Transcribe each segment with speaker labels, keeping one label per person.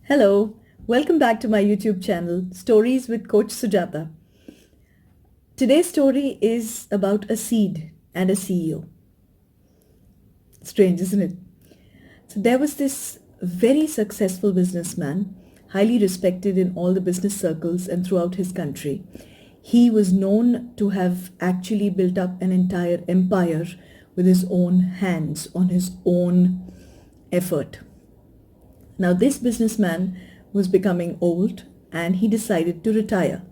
Speaker 1: Hello, welcome back to my YouTube channel, Stories with Coach Sujata. Today's story is about a seed and a CEO. Strange, isn't it? So there was this very successful businessman, highly respected in all the business circles and throughout his country. He was known to have actually built up an entire empire with his own hands, on his own effort. Now, this businessman was becoming old and he decided to retire.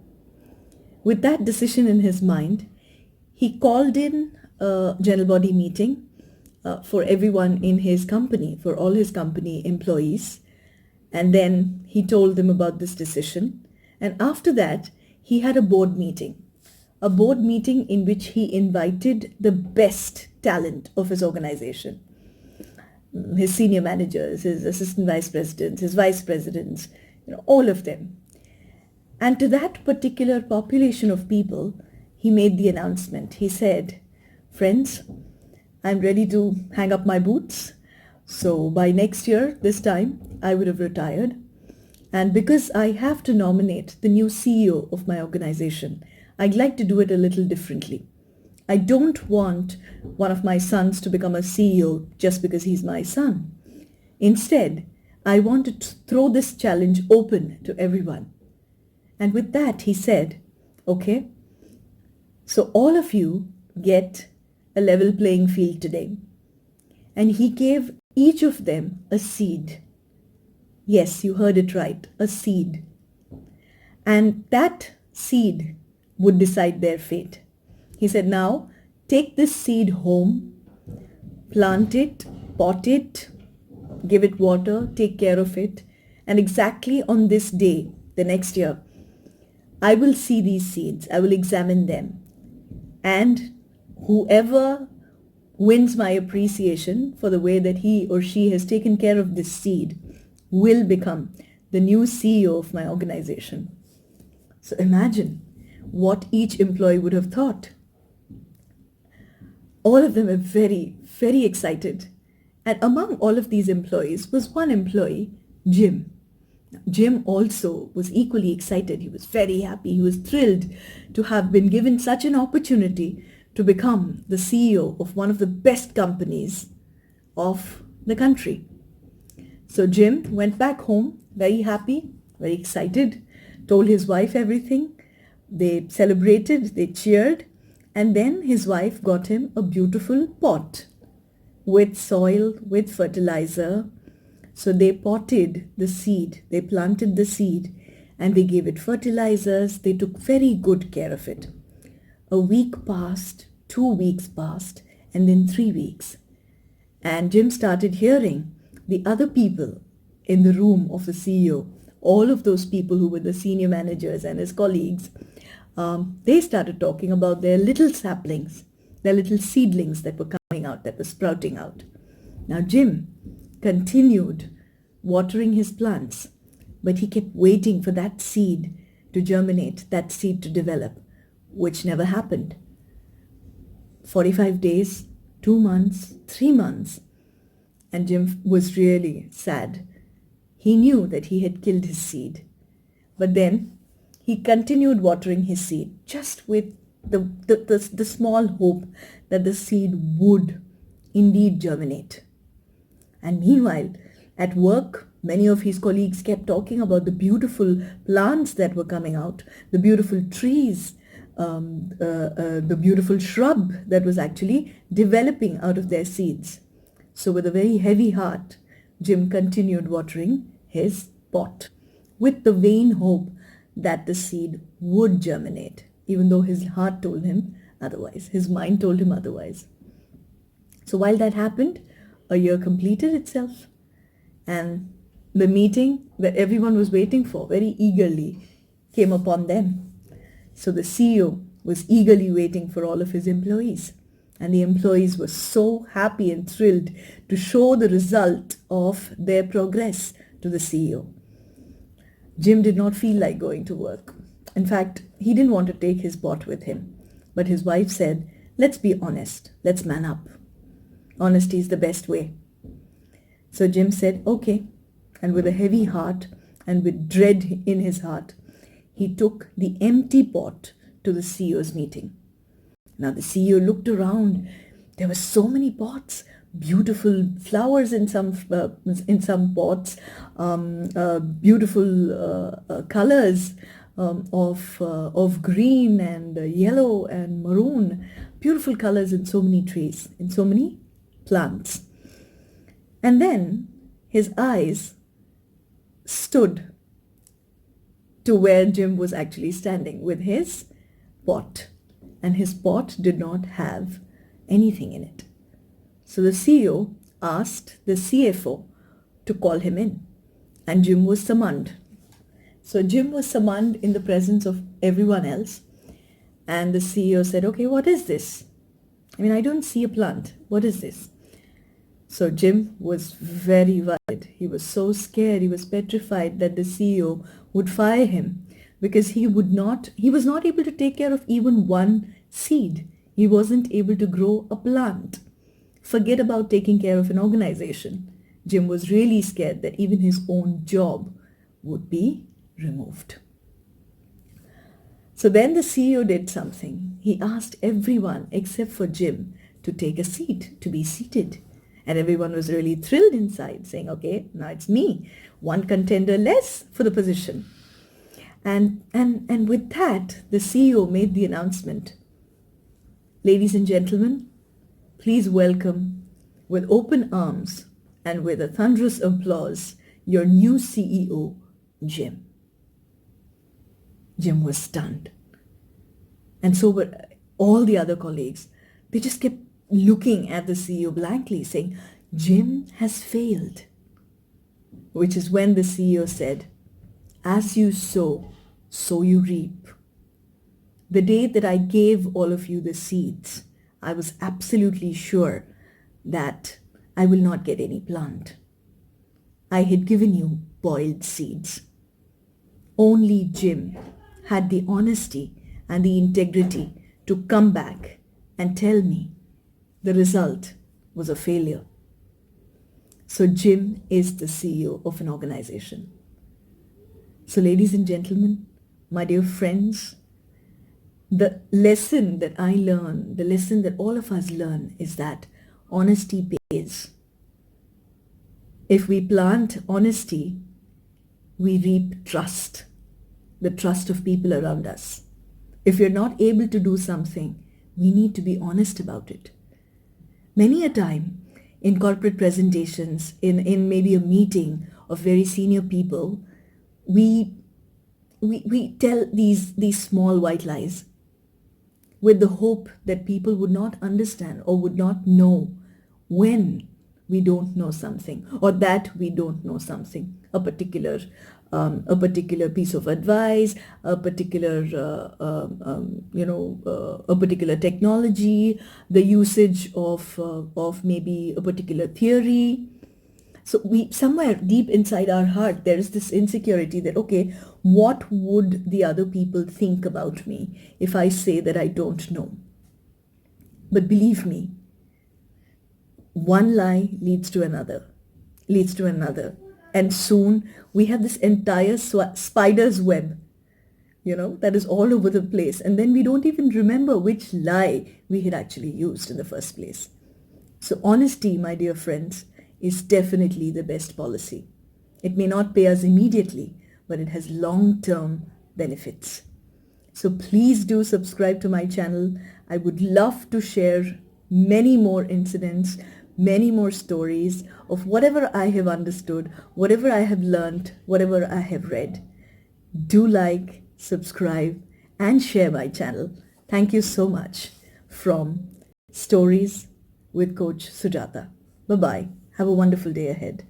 Speaker 1: With that decision in his mind, he called in a general body meeting for everyone in his company, for all his company employees. And then he told them about this decision. And after that, he had a board meeting in which he invited the best talent of his organization. His senior managers, his assistant vice presidents, his vice presidents, all of them. And to that particular population of people, he made the announcement. He said, "Friends, I'm ready to hang up my boots. So by next year, this time, I would have retired. And because I have to nominate the new CEO of my organization, I'd like to do it a little differently. I don't want one of my sons to become a CEO just because he's my son. Instead, I want to throw this challenge open to everyone." And with that, he said, "Okay, so all of you get a level playing field today." And he gave each of them a seed. Yes, you heard it right, a seed. And that seed would decide their fate. He said, "Now, take this seed home, plant it, pot it, give it water, take care of it, and exactly on this day, the next year, I will see these seeds, I will examine them, and whoever wins my appreciation for the way that he or she has taken care of this seed will become the new CEO of my organization." So imagine what each employee would have thought. All of them were very, very excited. And among all of these employees was one employee, Jim. Jim also was equally excited. He was very happy. He was thrilled to have been given such an opportunity to become the CEO of one of the best companies of the country. So Jim went back home, very happy, very excited, told his wife everything. They celebrated, they cheered, and then his wife got him a beautiful pot with soil, with fertilizer. So they potted the seed, they planted the seed, and they gave it fertilizers. They took very good care of it. A week passed, 2 weeks passed, and then 3 weeks. And Jim started hearing the other people in the room of the CEO, all of those people who were the senior managers and his colleagues, they started talking about their little saplings, their little seedlings that were coming out, that were sprouting out. Now Jim continued watering his plants, but he kept waiting for that seed to germinate, that seed to develop, which never happened. 45 days, 2 months, 3 months, and Jim was really sad. He knew that he had killed his seed, but then he continued watering his seed, just with the small hope that the seed would indeed germinate. And meanwhile, at work, many of his colleagues kept talking about the beautiful plants that were coming out, the beautiful trees, the beautiful shrub that was actually developing out of their seeds. So with a very heavy heart, Jim continued watering his pot with the vain hope that the seed would germinate, even though his heart told him otherwise, his mind told him otherwise. So while that happened, a year completed itself, and the meeting that everyone was waiting for very eagerly came upon them. So the CEO was eagerly waiting for all of his employees, and the employees were so happy and thrilled to show the result of their progress to the CEO. Jim did not feel like going to work. In fact, he didn't want to take his pot with him. But his wife said, "Let's be honest. Let's man up. Honesty is the best way." So Jim said, "Okay." And with a heavy heart, and with dread in his heart, he took the empty pot to the CEO's meeting. Now the CEO looked around. There were so many pots, beautiful flowers in some pots, beautiful colors of green and yellow and maroon, beautiful colors in so many trees, in so many plants. And then his eyes stood to where Jim was actually standing with his pot, and his pot did not have anything in it. So the CEO asked the CFO to call him in, and Jim was summoned. So Jim was summoned in the presence of everyone else, and the CEO said, "Okay, what is this? I mean, I don't see a plant. What is this?" So Jim was very worried. He was so scared. He was petrified that the CEO would fire him because he was not able to take care of even one seed. He wasn't able to grow a plant. Forget about taking care of an organization. Jim was really scared that even his own job would be removed. So then the CEO did something. He asked everyone except for Jim to take a seat, to be seated. And everyone was really thrilled inside, saying, "Okay, now it's me, one contender less for the position." And with that, the CEO made the announcement, "Ladies and gentlemen, please welcome with open arms and with a thunderous applause your new CEO, Jim." Jim was stunned. And so were all the other colleagues. They just kept looking at the CEO blankly, saying, "Jim has failed." Which is when the CEO said, "As you sow, so you reap." The day that I gave all of you the seeds, I was absolutely sure that I will not get any plant. I had given you boiled seeds. Only Jim had the honesty and the integrity to come back and tell me the result was a failure. So Jim is the CEO of an organization. So ladies and gentlemen, my dear friends, the lesson that I learn, the lesson that all of us learn is that honesty pays. If we plant honesty, we reap trust, the trust of people around us. If you're not able to do something, we need to be honest about it. Many a time in corporate presentations, in maybe a meeting of very senior people, we tell these small white lies with the hope that people would not understand or would not know when we don't know something, or that we don't know something, a particular piece of advice, a particular technology, the usage of maybe a particular theory. So we, somewhere deep inside our heart, there is this insecurity that, okay, what would the other people think about me if I say that I don't know? But believe me, one lie leads to another, and soon we have this entire spider's web, that is all over the place, and then we don't even remember which lie we had actually used in the first place. So honesty, my dear friends, is definitely the best policy. It may not pay us immediately, but it has long-term benefits. So please do subscribe to my channel. I would love to share many more incidents, many more stories of whatever I have understood, whatever I have learned, whatever I have read. Do like, subscribe, and share my channel. Thank you so much. From Stories with Coach Sujata. Bye-bye. Have a wonderful day ahead.